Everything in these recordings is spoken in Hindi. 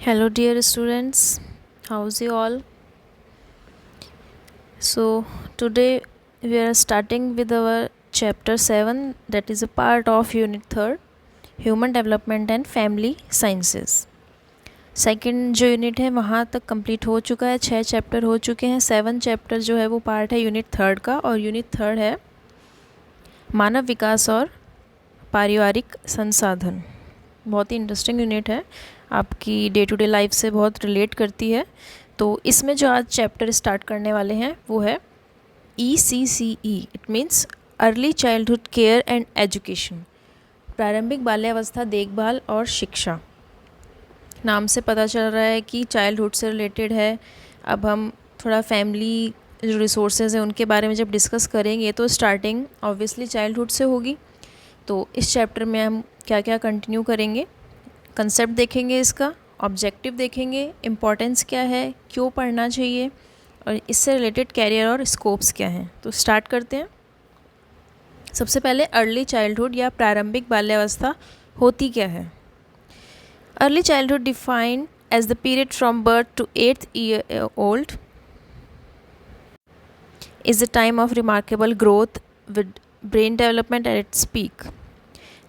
Hello, dear students. How's you all? So, today we are starting with our chapter 7, that is a part of Unit 3rd, Human Development and Family Sciences. Second जो यूनिट है वहाँ तक कंप्लीट हो चुका है, 6 चैप्टर हो चुके हैं। 7 चैप्टर जो है वो पार्ट है यूनिट 3rd का, और यूनिट 3rd है मानव विकास और पारिवारिक संसाधन। बहुत ही इंटरेस्टिंग यूनिट है, आपकी डे टू डे लाइफ से बहुत रिलेट करती है। तो इसमें जो आज चैप्टर स्टार्ट करने वाले हैं वो है ECCE, it means early childhood care and education, प्रारंभिक बाल्यावस्था देखभाल और शिक्षा। नाम से पता चल रहा है कि चाइल्डहुड से रिलेटेड है। अब हम थोड़ा फैमिली जो रिसोर्सेज हैं उनके बारे में जब डिस्कस करेंगे तो स्टार्टिंग ऑब्वियसली चाइल्डहुड से होगी। तो इस चैप्टर में हम क्या क्या कंटिन्यू करेंगे, कंसेप्ट देखेंगे, इसका ऑब्जेक्टिव देखेंगे, इम्पोर्टेंस क्या है, क्यों पढ़ना चाहिए, और इससे रिलेटेड कैरियर और स्कोप्स क्या हैं। तो स्टार्ट करते हैं। सबसे पहले अर्ली चाइल्डहुड या प्रारंभिक बाल्यावस्था होती क्या है। Early childhood defined as the period from birth to 8th year old is the time of remarkable growth with brain development at its peak.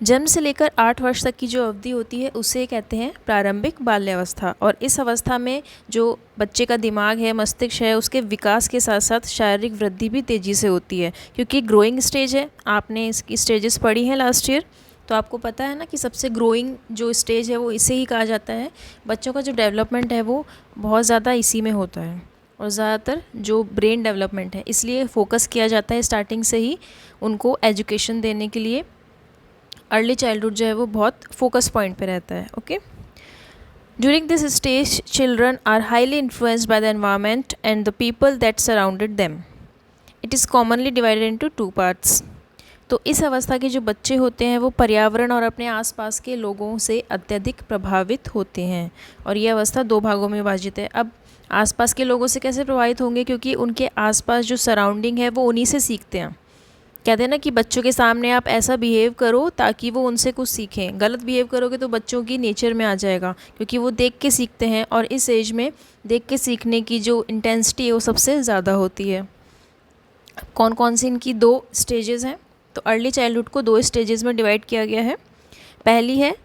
जन्म से लेकर 8 वर्ष तक की जो अवधि होती है उसे कहते हैं प्रारंभिक बाल्यावस्था। और इस अवस्था में जो बच्चे का दिमाग है, मस्तिष्क है, उसके विकास के साथ साथ शारीरिक वृद्धि भी तेज़ी से होती है, क्योंकि ग्रोइंग स्टेज है। आपने इसकी स्टेजेस पढ़ी हैं लास्ट ईयर, तो आपको पता है ना कि सबसे ग्रोइंग जो स्टेज है वो इसे ही कहा जाता है। बच्चों का जो डेवलपमेंट है वो बहुत ज़्यादा इसी में होता है, और ज़्यादातर जो ब्रेन डेवलपमेंट है, इसलिए फोकस किया जाता है स्टार्टिंग से ही उनको एजुकेशन देने के लिए। अर्ली चाइल्डहुड जो है वो बहुत फोकस पॉइंट पे रहता है। Okay, during this stage children are highly influenced by the environment and the people that surrounded them. It is commonly divided into 2 parts. तो इस अवस्था के जो बच्चे होते हैं वो पर्यावरण और अपने आसपास के लोगों से अत्यधिक प्रभावित होते हैं, और ये अवस्था 2 भागों में विभाजित है। अब आसपास के लोगों से कैसे प्रभावित होंगे, क्योंकि उनके आसपास जो सराउंडिंग है वो उन्हीं से सीखते हैं। कहते हैं ना कि बच्चों के सामने आप ऐसा बिहेव करो ताकि वो उनसे कुछ सीखें। गलत बिहेव करोगे तो बच्चों की नेचर में आ जाएगा, क्योंकि वो देख के सीखते हैं, और इस एज में देख के सीखने की जो इंटेंसिटी है वो सबसे ज़्यादा होती है। कौन कौन सी इनकी 2 स्टेजेस हैं, तो अर्ली चाइल्डहुड को 2 स्टेजेस में डिवाइड किया गया है। पहली है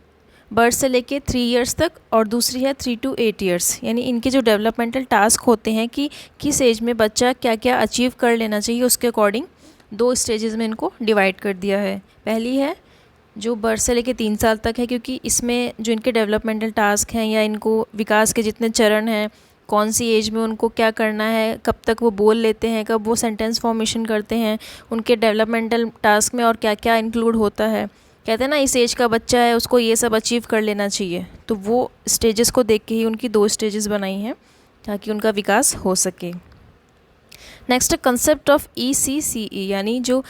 बर्थ से लेके 3 इयर्स तक, और दूसरी है 3 to 8 इयर्स। यानी इनके जो डेवलपमेंटल टास्क होते हैं कि किस एज में बच्चा क्या क्या अचीव कर लेना चाहिए, उसके अकॉर्डिंग 2 स्टेजेस में इनको डिवाइड कर दिया है। पहली है जो बर्थ से लेके 3 साल तक है, क्योंकि इसमें जो इनके डेवलपमेंटल टास्क हैं या इनको विकास के जितने चरण हैं, कौन सी एज में उनको क्या करना है, कब तक वो बोल लेते हैं, कब वो सेंटेंस फॉर्मेशन करते हैं, उनके डेवलपमेंटल टास्क में और क्या क्या इंक्लूड होता है। कहते हैं ना इस एज का बच्चा है उसको ये सब अचीव कर लेना चाहिए, तो वो स्टेजेस को देख के ही उनकी 2 स्टेजेस बनाई हैं ताकि उनका विकास हो सके। नेक्स्ट कंसेप्ट ऑफ ECCE, यानी जो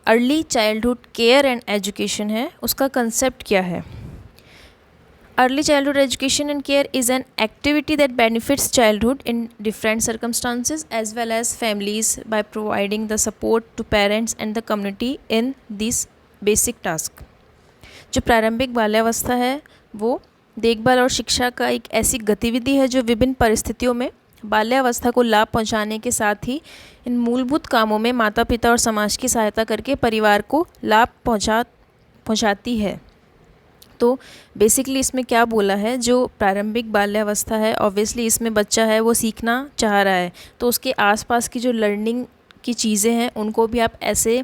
early childhood care and education है उसका कंसेप्ट क्या है। Early childhood education and care is an activity that benefits childhood in different circumstances as well as families by providing the support to parents and the community in this basic task. जो प्रारंभिक बाल्यावस्था है वो देखभाल और शिक्षा का एक ऐसी गतिविधि है जो विभिन्न परिस्थितियों में बाल्यावस्था को लाभ पहुंचाने के साथ ही इन मूलभूत कामों में माता पिता और समाज की सहायता करके परिवार को लाभ पहुंचाती है। तो बेसिकली इसमें क्या बोला है, जो प्रारंभिक बाल्यावस्था है ऑब्वियसली इसमें बच्चा है वो सीखना चाह रहा है, तो उसके आसपास की जो लर्निंग की चीज़ें हैं उनको भी आप ऐसे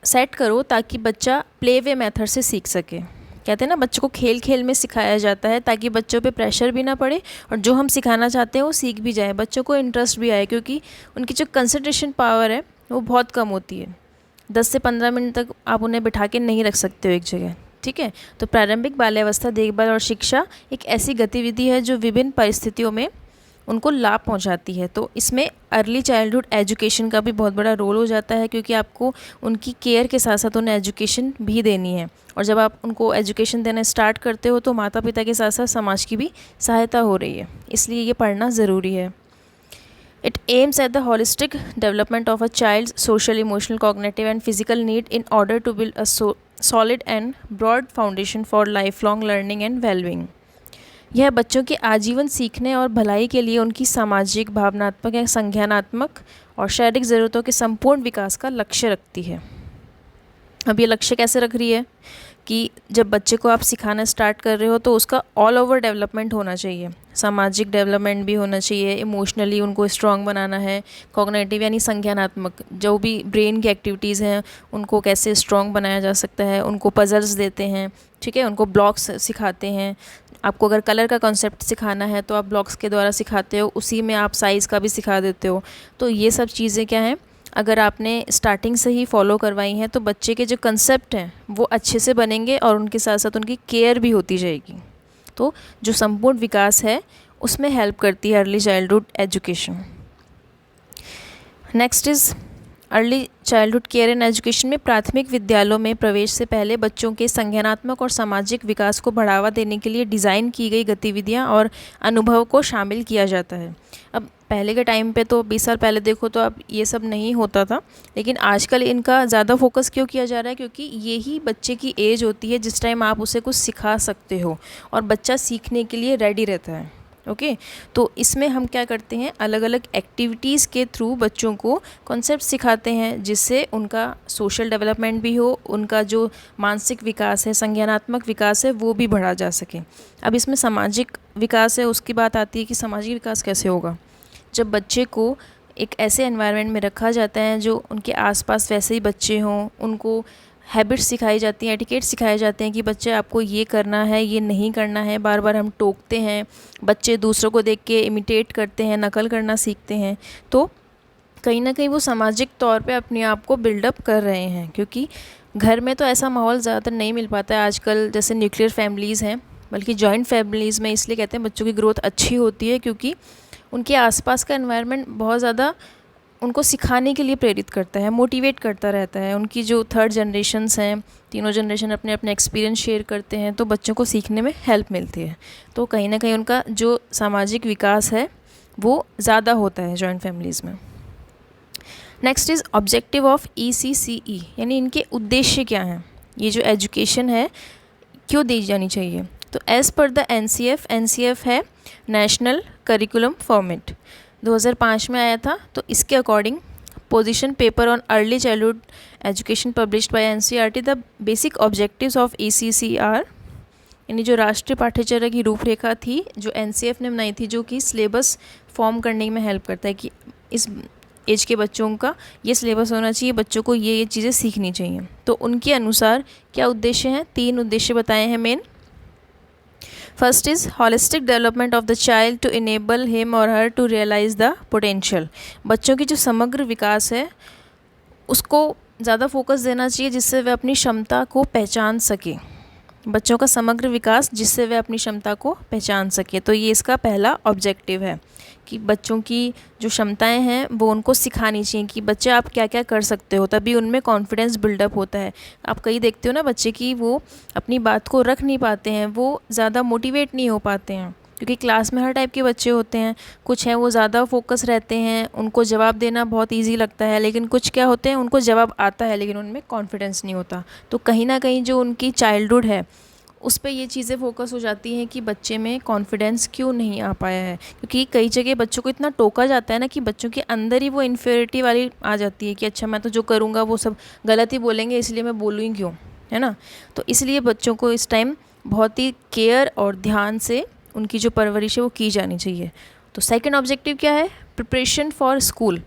सेट करो ताकि बच्चा प्ले वे मेथड से सीख सके। कहते हैं ना बच्चों को खेल खेल में सिखाया जाता है ताकि बच्चों पे प्रेशर भी ना पड़े, और जो हम सिखाना चाहते हैं वो सीख भी जाए, बच्चों को इंटरेस्ट भी आए, क्योंकि उनकी जो कंसंट्रेशन पावर है वो बहुत कम होती है। 10 से 15 मिनट तक आप उन्हें बिठा के नहीं रख सकते हो एक जगह, ठीक है। तो प्रारंभिक बाल्यावस्था देखभाल और शिक्षा एक ऐसी गतिविधि है जो विभिन्न परिस्थितियों में उनको लाभ पहुंचाती है। तो इसमें अर्ली चाइल्डहुड एजुकेशन का भी बहुत बड़ा रोल हो जाता है, क्योंकि आपको उनकी केयर के साथ साथ उन्हें एजुकेशन भी देनी है, और जब आप उनको एजुकेशन देना स्टार्ट करते हो तो माता पिता के साथ साथ समाज की भी सहायता हो रही है, इसलिए ये पढ़ना ज़रूरी है। It aims at the holistic development of a child social emotional cognitive and physical need in order to build a solid and broad foundation for lifelong learning and well-being। यह बच्चों के आजीवन सीखने और भलाई के लिए उनकी सामाजिक, भावनात्मक या संज्ञानात्मक और शारीरिक ज़रूरतों के संपूर्ण विकास का लक्ष्य रखती है। अब ये लक्ष्य कैसे रख रही है कि जब बच्चे को आप सिखाना स्टार्ट कर रहे हो तो उसका ऑल ओवर डेवलपमेंट होना चाहिए, सामाजिक डेवलपमेंट भी होना चाहिए, इमोशनली उनको स्ट्रॉन्ग बनाना है, कॉग्निटिव यानी संज्ञानात्मक जो भी ब्रेन की एक्टिविटीज़ हैं उनको कैसे स्ट्रॉन्ग बनाया जा सकता है, उनको पजल्स देते हैं, ठीक है, उनको ब्लॉक्स सिखाते हैं। आपको अगर कलर का कॉन्सेप्ट सिखाना है तो आप ब्लॉक्स के द्वारा सिखाते हो, उसी में आप साइज़ का भी सिखा देते हो। तो ये सब चीज़ें क्या हैं, अगर आपने स्टार्टिंग से ही फॉलो करवाई हैं तो बच्चे के जो कंसेप्ट हैं वो अच्छे से बनेंगे और उनके साथ साथ उनकी केयर भी होती जाएगी। तो जो संपूर्ण विकास है उसमें हेल्प करती है early childhood education. Next is early childhood care and education में प्राथमिक विद्यालयों में प्रवेश से पहले बच्चों के संज्ञानात्मक और सामाजिक विकास को बढ़ावा देने के लिए डिज़ाइन की गई गतिविधियां और अनुभव को शामिल किया जाता है। अब पहले के टाइम पे तो 20 साल पहले देखो तो अब ये सब नहीं होता था, लेकिन आजकल इनका ज़्यादा फोकस क्यों किया जा रहा है, क्योंकि यही बच्चे की एज होती है जिस टाइम आप उसे कुछ सिखा सकते हो और बच्चा सीखने के लिए रेडी रहता है। ओके तो इसमें हम क्या करते हैं, अलग अलग एक्टिविटीज़ के थ्रू बच्चों को कॉन्सेप्ट सिखाते हैं जिससे उनका सोशल डेवलपमेंट भी हो, उनका जो मानसिक विकास है, संज्ञानात्मक विकास है वो भी बढ़ा जा सके। अब इसमें सामाजिक विकास है, उसकी बात आती है कि सामाजिक विकास कैसे होगा। जब बच्चे को एक ऐसे एनवायरनमेंट में रखा जाता है जो उनके आसपास वैसे ही बच्चे हों, उनको हैबिट्स सिखाई जाती हैं, एटिकेट सिखाए जाते हैं कि बच्चे आपको ये करना है, ये नहीं करना है। बार बार हम टोकते हैं, बच्चे दूसरों को देख के इमिटेट करते हैं, नकल करना सीखते हैं। तो कहीं ना कहीं वो सामाजिक तौर पे अपने आप को बिल्डअप कर रहे हैं, क्योंकि घर में तो ऐसा माहौल ज़्यादातर नहीं मिल पाता है आजकल। जैसे न्यूक्लियर फैमिलीज़ हैं, बल्कि जॉइंट फैमिलीज़ में इसलिए कहते हैं बच्चों की ग्रोथ अच्छी होती है क्योंकि उनके आसपास का एनवायरनमेंट बहुत ज़्यादा उनको सिखाने के लिए प्रेरित करता है, मोटिवेट करता रहता है। उनकी जो थर्ड जनरेशन्स हैं, तीनों जनरेशन अपने अपने एक्सपीरियंस शेयर करते हैं, तो बच्चों को सीखने में हेल्प मिलती है। तो कहीं ना कहीं उनका जो सामाजिक विकास है वो ज़्यादा होता है जॉइंट फैमिलीज़ में। Next is objective of ECCE, यानी इनके उद्देश्य क्या हैं, ये जो एजुकेशन है क्यों दी जानी चाहिए। तो एज़ पर द NCF है नेशनल करिकुलम फॉर्मेट, 2005 में आया था। तो इसके according position paper on early childhood education published by NCERT, the basic objectives of ECCR, यानी जो राष्ट्रीय पाठ्यचर्या की रूपरेखा थी जो NCF ने बनाई थी, जो कि सिलेबस फॉर्म करने में हेल्प करता है कि इस एज के बच्चों का ये सिलेबस होना चाहिए, बच्चों को ये चीज़ें सीखनी चाहिए। तो उनके अनुसार क्या उद्देश्य हैं, 3 उद्देश्य बताए हैं main. First is holistic development of the child to enable him or her to realise the potential. बच्चों की जो समग्र विकास है उसको ज़्यादा फोकस देना चाहिए जिससे वे अपनी क्षमता को पहचान सके, बच्चों का समग्र विकास जिससे वे अपनी क्षमता को पहचान सके। तो ये इसका पहला ऑब्जेक्टिव है कि बच्चों की जो क्षमताएं हैं वो उनको सिखानी चाहिए कि बच्चे आप क्या क्या कर सकते हो, तभी उनमें कॉन्फिडेंस बिल्डअप होता है। आप कहीं देखते हो ना बच्चे की वो अपनी बात को रख नहीं पाते हैं, वो ज़्यादा मोटिवेट नहीं हो पाते हैं, क्योंकि क्लास में हर टाइप के बच्चे होते हैं। कुछ हैं वो ज़्यादा फोकस रहते हैं, उनको जवाब देना बहुत ईजी लगता है, लेकिन कुछ क्या होते हैं उनको जवाब आता है लेकिन उनमें कॉन्फिडेंस नहीं होता। तो कहीं ना कहीं जो उनकी चाइल्डहुड है उस पर ये चीज़ें फोकस हो जाती हैं कि बच्चे में कॉन्फिडेंस क्यों नहीं आ पाया है, क्योंकि कई जगह बच्चों को इतना टोका जाता है ना कि बच्चों के अंदर ही वो इन्फीरियरिटी वाली आ जाती है कि अच्छा मैं तो जो करूँगा वो सब गलत ही बोलेंगे इसलिए मैं बोलूँ ही क्यों, है ना। तो इसलिए बच्चों को इस टाइम बहुत ही केयर और ध्यान से उनकी जो परवरिश है वो की जानी चाहिए। तो सेकंड ऑब्जेक्टिव क्या है, प्रिपरेशन फॉर स्कूल।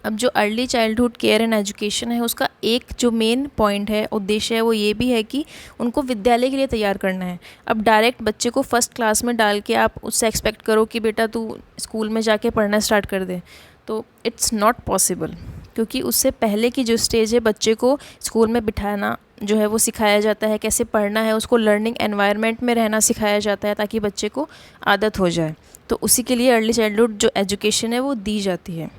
अब जो early childhood care and education है उसका एक जो मेन पॉइंट है, उद्देश्य है, वो ये भी है कि उनको विद्यालय के लिए तैयार करना है। अब डायरेक्ट बच्चे को फर्स्ट क्लास में डाल के आप उससे एक्सपेक्ट करो कि बेटा तू स्कूल में जाके पढ़ना स्टार्ट कर दे, तो इट्स नॉट पॉसिबल, क्योंकि उससे पहले की जो स्टेज है बच्चे को स्कूल में बिठाना जो है वो सिखाया जाता है, कैसे पढ़ना है, उसको लर्निंग एनवायरनमेंट में रहना सिखाया जाता है ताकि बच्चे को आदत हो जाए। तो उसी के लिए अर्ली चाइल्डहुड जो एजुकेशन है वो दी जाती है।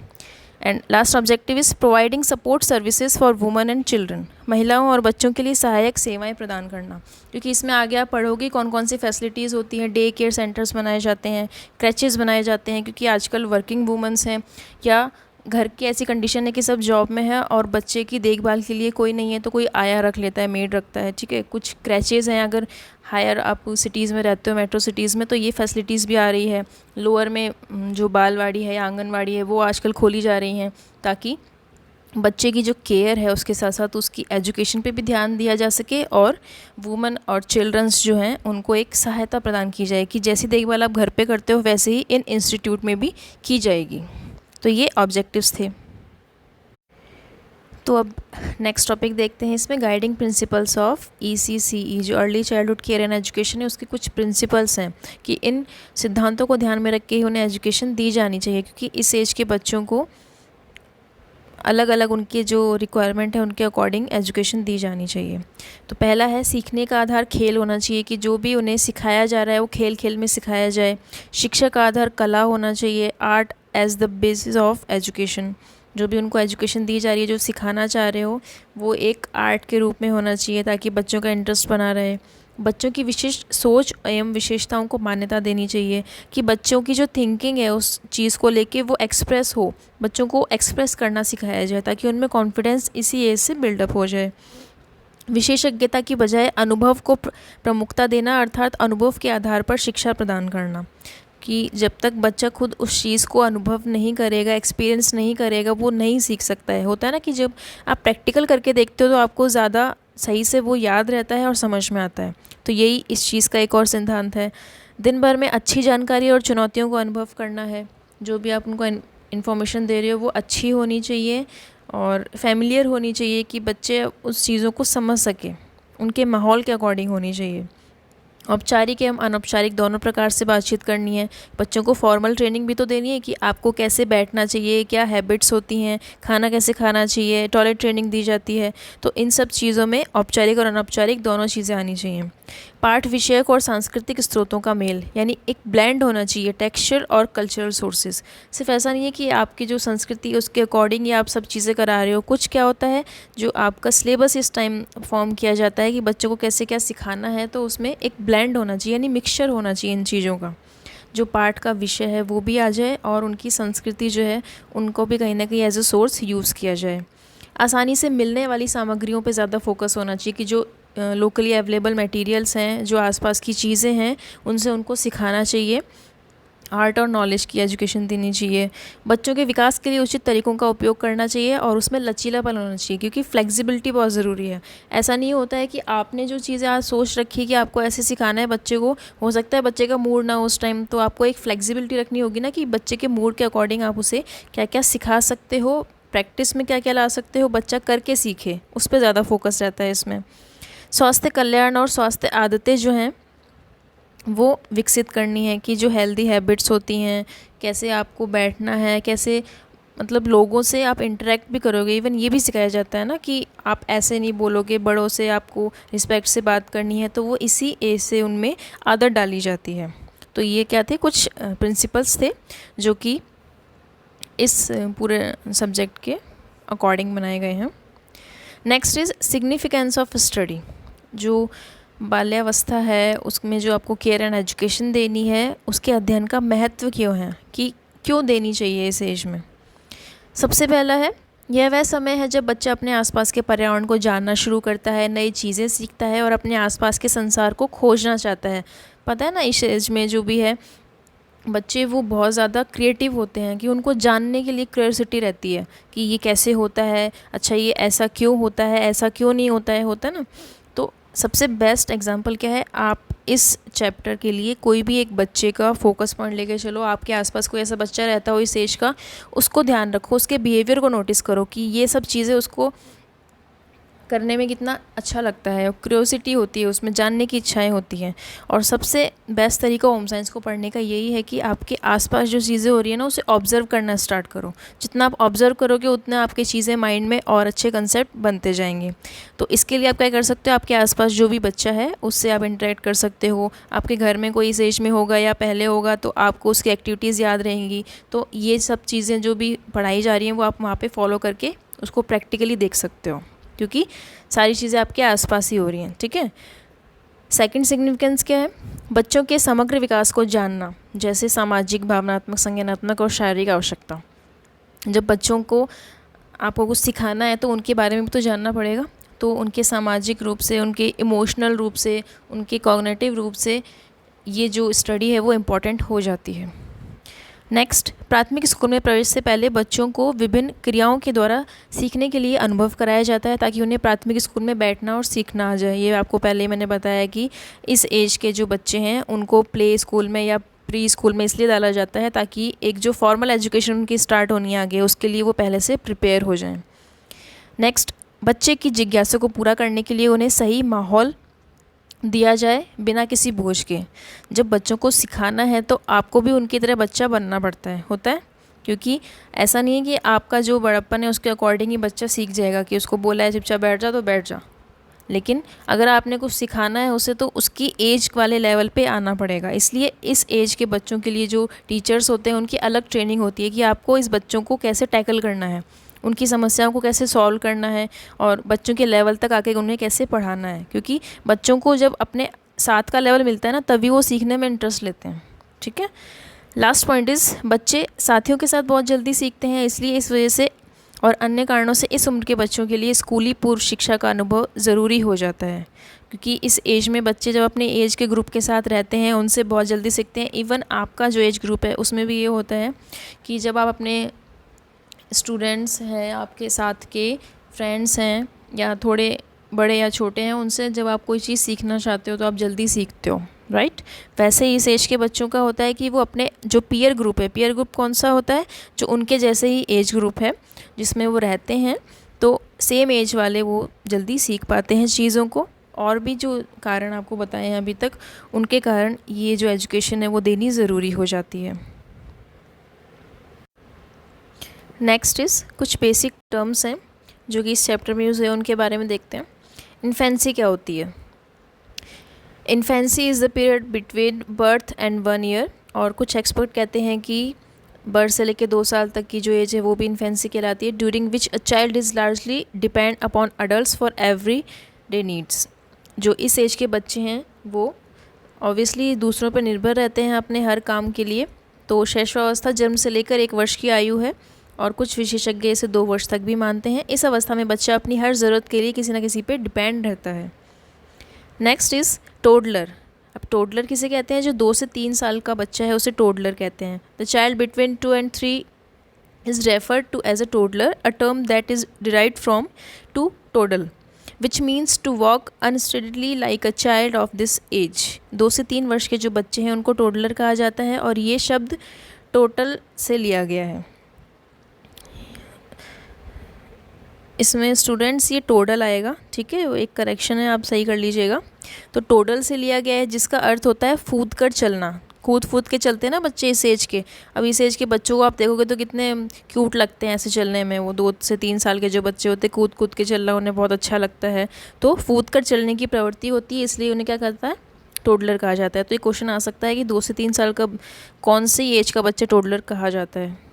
And last objective is providing support services for women and children, महिलाओं और बच्चों के लिए सहायक सेवाएं प्रदान करना, क्योंकि इसमें आगे आप पढ़ोगे कौन कौन सी फैसिलिटीज़ होती हैं। डे केयर सेंटर्स बनाए जाते हैं, क्रैचेज़ बनाए जाते हैं, क्योंकि आजकल वर्किंग वुमेंस हैं या घर की ऐसी कंडीशन है कि सब जॉब में है और बच्चे की देखभाल के लिए कोई नहीं है तो कोई आया रख लेता है, मेड रखता है, ठीक है। कुछ क्रैचेज़ हैं, अगर हायर आप सिटीज़ में रहते हो, मेट्रो सिटीज़ में, तो ये फैसिलिटीज़ भी आ रही है। लोअर में जो बालवाड़ी है या आंगनवाड़ी है वो आजकल खोली जा रही हैं, ताकि बच्चे की जो केयर है उसके साथ साथ उसकी एजुकेशन पे भी ध्यान दिया जा सके, और वुमेन और चिल्ड्रंस जो हैं उनको एक सहायता प्रदान की जाए कि जैसी देखभाल आप घर पे करते हो वैसे ही इन इंस्टीट्यूट में भी की जाएगी। तो ये ऑब्जेक्टिव्स थे। तो अब नेक्स्ट टॉपिक देखते हैं। इसमें गाइडिंग प्रिंसिपल्स ऑफ ECCE जो early childhood care and education है उसके कुछ प्रिंसिपल्स हैं कि इन सिद्धांतों को ध्यान में रख के ही उन्हें एजुकेशन दी जानी चाहिए, क्योंकि इस एज के बच्चों को अलग अलग उनके जो रिक्वायरमेंट है उनके अकॉर्डिंग एजुकेशन दी जानी चाहिए। तो पहला है, सीखने का आधार खेल होना चाहिए कि जो भी उन्हें सिखाया जा रहा है वो खेल खेल में सिखाया जाए। शिक्षा का आधार कला होना चाहिए, art as the basis of education. जो भी उनको एजुकेशन दी जा रही है, जो सिखाना चाह रहे हो, वो एक आर्ट के रूप में होना चाहिए ताकि बच्चों का इंटरेस्ट बना रहे। बच्चों की विशिष्ट सोच एवं विशेषताओं को मान्यता देनी चाहिए कि बच्चों की जो थिंकिंग है उस चीज़ को लेके वो एक्सप्रेस हो, बच्चों को एक्सप्रेस करना सिखाया जाए ताकि उनमें कॉन्फिडेंस इसी एज से बिल्डअप हो जाए। विशेषज्ञता की बजाय अनुभव को प्रमुखता देना, अर्थात अनुभव के आधार पर शिक्षा प्रदान करना, कि जब तक बच्चा खुद उस चीज़ को अनुभव नहीं करेगा, एक्सपीरियंस नहीं करेगा, वो नहीं सीख सकता है। होता है ना कि जब आप प्रैक्टिकल करके देखते हो तो आपको ज़्यादा सही से वो याद रहता है और समझ में आता है। तो यही इस चीज़ का एक और सिद्धांत है। दिन भर में अच्छी जानकारी और चुनौतियों को अनुभव करना है। जो भी आप उनको इन्फॉर्मेशन दे रहे हो वो अच्छी होनी चाहिए और फैमिलियर होनी चाहिए कि बच्चे उस चीज़ों को समझ सकें, उनके माहौल के अकॉर्डिंग होनी चाहिए। औपचारिक एवं अनौपचारिक दोनों प्रकार से बातचीत करनी है। बच्चों को फॉर्मल ट्रेनिंग भी तो देनी है कि आपको कैसे बैठना चाहिए, क्या हैबिट्स होती हैं, खाना कैसे खाना चाहिए, टॉयलेट ट्रेनिंग दी जाती है। तो इन सब चीज़ों में औपचारिक और अनौपचारिक दोनों चीज़ें आनी चाहिए। पाठ विषयक और सांस्कृतिक स्रोतों का मेल, यानी एक ब्लेंड होना चाहिए टेक्सचर और कल्चरल सोर्सेज। सिर्फ ऐसा नहीं है कि आपकी जो संस्कृति है उसके अकॉर्डिंग ही आप सब चीज़ें करा रहे हो। कुछ क्या होता है जो आपका सिलेबस इस टाइम फॉर्म किया जाता है कि बच्चों को कैसे क्या सिखाना है, तो उसमें एक ब्लेंड होना चाहिए, यानी मिक्सचर होना चाहिए इन चीज़ों का। जो पाठ का विषय है वो भी आ जाए और उनकी संस्कृति जो है उनको भी कहीं ना कहीं एज ए सोर्स यूज़ किया जाए। आसानी से मिलने वाली सामग्रियों पे ज़्यादा फोकस होना चाहिए कि जो लोकली अवेलेबल मटेरियल्स हैं, जो आसपास की चीज़ें हैं, उनसे उनको सिखाना चाहिए। आर्ट और नॉलेज की एजुकेशन देनी चाहिए। बच्चों के विकास के लिए उचित तरीकों का उपयोग करना चाहिए और उसमें लचीलापन होना चाहिए, क्योंकि फ्लेक्सिबिलिटी बहुत ज़रूरी है। ऐसा नहीं होता है कि आपने जो चीज़ें आज सोच रखी है कि आपको ऐसे सिखाना है बच्चे को, हो सकता है बच्चे का मूड ना हो उस टाइम, तो आपको एक फ्लेक्सिबिलिटी रखनी होगी ना कि बच्चे के मूड के अकॉर्डिंग आप उसे क्या क्या सिखा सकते हो, प्रैक्टिस में क्या क्या ला सकते हो, बच्चा करके सीखे, उस पर ज़्यादा फोकस रहता है इसमें। स्वास्थ्य कल्याण और स्वास्थ्य आदतें जो हैं वो विकसित करनी है कि जो हेल्दी हैबिट्स होती हैं, कैसे आपको बैठना है, कैसे मतलब लोगों से आप इंटरेक्ट भी करोगे। इवन ये भी सिखाया जाता है ना कि आप ऐसे नहीं बोलोगे, बड़ों से आपको रिस्पेक्ट से बात करनी है, तो वो इसी एज से उनमें आदत डाली जाती है। तो ये क्या थे, कुछ प्रिंसिपल्स थे जो कि इस पूरे सब्जेक्ट के अकॉर्डिंग बनाए गए हैं। Next is significance of study. जो बाल्यावस्था है उसमें जो आपको केयर एंड एजुकेशन देनी है, उसके अध्ययन का महत्व क्यों है, कि क्यों देनी चाहिए इस एज में। सबसे पहला है, यह वह समय है जब बच्चा अपने आसपास के पर्यावरण को जानना शुरू करता है, नई चीज़ें सीखता है और अपने आसपास के संसार को खोजना चाहता है। पता है ना, इस एज में जो भी है बच्चे वो बहुत ज़्यादा क्रिएटिव होते हैं कि उनको जानने के लिए क्यूरियोसिटी रहती है कि ये कैसे होता है, अच्छा ये ऐसा क्यों होता है, ऐसा क्यों नहीं होता है, होता है ना। तो सबसे बेस्ट एग्जांपल क्या है, आप इस चैप्टर के लिए कोई भी एक बच्चे का फोकस पॉइंट लेके चलो। आपके आसपास कोई ऐसा बच्चा रहता हो इस एज का, उसको ध्यान रखो, उसके बिहेवियर को नोटिस करो कि ये सब चीज़ें उसको करने में कितना अच्छा लगता है, क्यूरियोसिटी होती है उसमें, जानने की इच्छाएं होती हैं। और सबसे बेस्ट तरीका होम साइंस को पढ़ने का यही है कि आपके आसपास जो चीज़ें हो रही है ना उसे ऑब्ज़र्व करना स्टार्ट करो। जितना आप ऑब्ज़र्व करोगे उतना आपकी चीज़ें माइंड में और अच्छे कंसेप्ट बनते जाएंगे। तो इसके लिए आप क्या कर सकते हो, आपके आसपास जो भी बच्चा है उससे आप इंटरेक्ट कर सकते हो। आपके घर में कोई इस एज में होगा या पहले होगा तो आपको उसकी एक्टिविटीज़ याद रहेंगी। तो ये सब चीज़ें जो भी पढ़ाई जा रही हैं वो आप वहाँ पर फॉलो करके उसको प्रैक्टिकली देख सकते हो, क्योंकि सारी चीज़ें आपके आसपास ही हो रही हैं। ठीक है। सेकंड सिग्निफिकेंस क्या है, बच्चों के समग्र विकास को जानना, जैसे सामाजिक, भावनात्मक, संज्ञानात्मक और शारीरिक आवश्यकता। जब बच्चों को आपको कुछ सिखाना है तो उनके बारे में भी तो जानना पड़ेगा। तो उनके सामाजिक रूप से, उनके इमोशनल रूप से, उनके कॉग्निटिव रूप से ये जो स्टडी है वो इम्पॉर्टेंट हो जाती है। नेक्स्ट, प्राथमिक स्कूल में प्रवेश से पहले बच्चों को विभिन्न क्रियाओं के द्वारा सीखने के लिए अनुभव कराया जाता है, ताकि उन्हें प्राथमिक स्कूल में बैठना और सीखना आ जाए। ये आपको पहले ही मैंने बताया कि इस एज के जो बच्चे हैं उनको प्ले स्कूल में या प्री स्कूल में इसलिए डाला जाता है ताकि एक जो फॉर्मल एजुकेशन उनकी स्टार्ट होनी है आगे, उसके लिए वो पहले से प्रिपेयर हो जाएं। नेक्स्ट, बच्चे की जिज्ञासा को पूरा करने के लिए उन्हें सही माहौल दिया जाए बिना किसी बोझ के। जब बच्चों को सिखाना है तो आपको भी उनकी तरह बच्चा बनना पड़ता है, होता है, क्योंकि ऐसा नहीं है कि आपका जो बड़प्पन है उसके अकॉर्डिंग ही बच्चा सीख जाएगा कि उसको बोला है चुपचाप बैठ जा तो बैठ जा। लेकिन अगर आपने कुछ सिखाना है उसे तो उसकी एज वाले लेवल पे आना पड़ेगा। इसलिए इस एज के बच्चों के लिए जो टीचर्स होते हैं उनकी अलग ट्रेनिंग होती है कि आपको इस बच्चों को कैसे टैकल करना है, उनकी समस्याओं को कैसे सॉल्व करना है और बच्चों के लेवल तक आके उन्हें कैसे पढ़ाना है। क्योंकि बच्चों को जब अपने साथ का लेवल मिलता है ना, तभी वो सीखने में इंटरेस्ट लेते हैं। ठीक है। लास्ट पॉइंट इज़, बच्चे साथियों के साथ बहुत जल्दी सीखते हैं, इसलिए इस वजह से और अन्य कारणों से इस उम्र के बच्चों के लिए स्कूली पूर्व शिक्षा का अनुभव ज़रूरी हो जाता है। क्योंकि इस एज में बच्चे जब अपने एज के ग्रुप के साथ रहते हैं उनसे बहुत जल्दी सीखते हैं। इवन आपका जो एज ग्रुप है उसमें भी ये होता है कि जब आप अपने स्टूडेंट्स हैं, आपके साथ के फ्रेंड्स हैं या थोड़े बड़े या छोटे हैं, उनसे जब आप कोई चीज़ सीखना चाहते हो तो आप जल्दी सीखते हो, राइट। वैसे ही इस एज के बच्चों का होता है कि वो अपने जो पीयर ग्रुप है, पीयर ग्रुप कौन सा होता है, जो उनके जैसे ही एज ग्रुप है जिसमें वो रहते हैं, तो सेम एज वाले वो जल्दी सीख पाते हैं चीज़ों को। और भी जो कारण आपको बताए हैं अभी तक, उनके कारण ये जो एजुकेशन है वो देनी ज़रूरी हो जाती है। नेक्स्ट इज़ कुछ बेसिक टर्म्स हैं जो कि इस चैप्टर में यूज़ है, उनके बारे में देखते हैं। इन्फेंसी क्या होती है? Infancy is the period between birth and 1 year, और कुछ एक्सपर्ट कहते हैं कि बर्थ से लेकर 2 साल तक की जो एज है वो भी इन्फेंसी कहलाती है। During which a child is largely depend upon adults for every day needs. जो इस एज के बच्चे हैं वो ऑब्वियसली दूसरों पर निर्भर रहते हैं अपने हर काम के लिए। तो शैशवावस्था जन्म से लेकर 1 वर्ष की आयु है, और कुछ विशेषज्ञ इसे 2 वर्ष तक भी मानते हैं। इस अवस्था में बच्चा अपनी हर ज़रूरत के लिए किसी न किसी पे डिपेंड रहता है। Next is toddler. अब टोडलर किसे कहते हैं? जो 2 से 3 साल का बच्चा है उसे टोडलर कहते हैं। The child between 2 and 3 is referred to as a toddler, a term that is derived from to toddle which means to walk unsteadily like a child of this age. 2 से 3 वर्ष के जो बच्चे हैं उनको टोडलर कहा जाता है, और ये शब्द टोटल से लिया गया है। इसमें स्टूडेंट्स ये टोडल आएगा, ठीक है, वो एक करेक्शन है, आप सही कर लीजिएगा। तो टोडल से लिया गया है, जिसका अर्थ होता है कूद कर चलना। कूद के चलते हैं ना बच्चे इस एज के। अब इस एज के बच्चों को आप देखोगे तो कितने क्यूट लगते हैं ऐसे चलने में। वो 2 से 3 साल के जो बच्चे होते हैं, कूद के चलना उन्हें बहुत अच्छा लगता है। तो कूद कर चलने की प्रवृत्ति होती है, इसलिए उन्हें क्या कहता है? टोडलर कहा जाता है। तो ये क्वेश्चन आ सकता है कि 2 से 3 साल का कौन सी एज का बच्चा टोडलर कहा जाता है।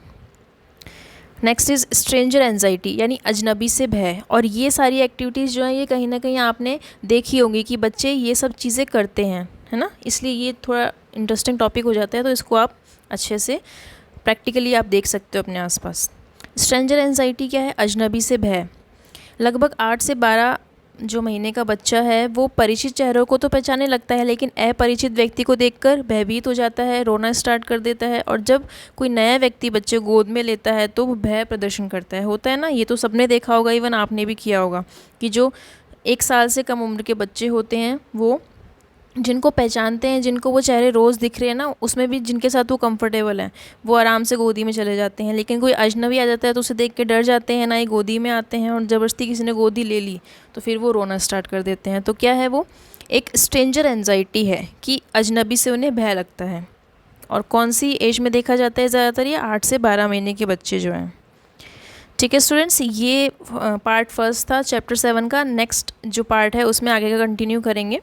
नेक्स्ट इज़ स्ट्रेंजर एंजाइटी, यानी अजनबी से भय। और ये सारी एक्टिविटीज़ जो हैं ये कहीं ना कहीं आपने देखी होंगी कि बच्चे ये सब चीज़ें करते हैं, है ना। इसलिए ये थोड़ा इंटरेस्टिंग टॉपिक हो जाता है, तो इसको आप अच्छे से प्रैक्टिकली आप देख सकते हो अपने आसपास। स्ट्रेंजर एंजाइटी क्या है? अजनबी से भय। लगभग 8 से 12 जो महीने का बच्चा है वो परिचित चेहरों को तो पहचानने लगता है, लेकिन अपरिचित व्यक्ति को देखकर भयभीत हो जाता है, रोना स्टार्ट कर देता है। और जब कोई नया व्यक्ति बच्चे गोद में लेता है तो वो भय प्रदर्शन करता है, होता है ना। ये तो सबने देखा होगा, इवन आपने भी किया होगा कि जो 1 साल से कम उम्र के बच्चे होते हैं वो जिनको पहचानते हैं, जिनको वो चेहरे रोज़ दिख रहे हैं ना, उसमें भी जिनके साथ वो कंफर्टेबल हैं, वो आराम से गोदी में चले जाते हैं। लेकिन कोई अजनबी आ जाता है तो उसे देख के डर जाते हैं, ना ही गोदी में आते हैं, और ज़बरदस्ती किसी ने गोदी ले ली तो फिर वो रोना स्टार्ट कर देते हैं। तो क्या है? वो एक स्ट्रेंजर एंजाइटी है कि अजनबी से उन्हें भय लगता है। और कौन सी एज में देखा जाता है ज़्यादातर? ये 8 से 12 महीने के बच्चे जो हैं। ठीक है स्टूडेंट्स, ये पार्ट फर्स्ट था चैप्टर 7 का। नेक्स्ट जो पार्ट है उसमें आगे का कंटिन्यू करेंगे।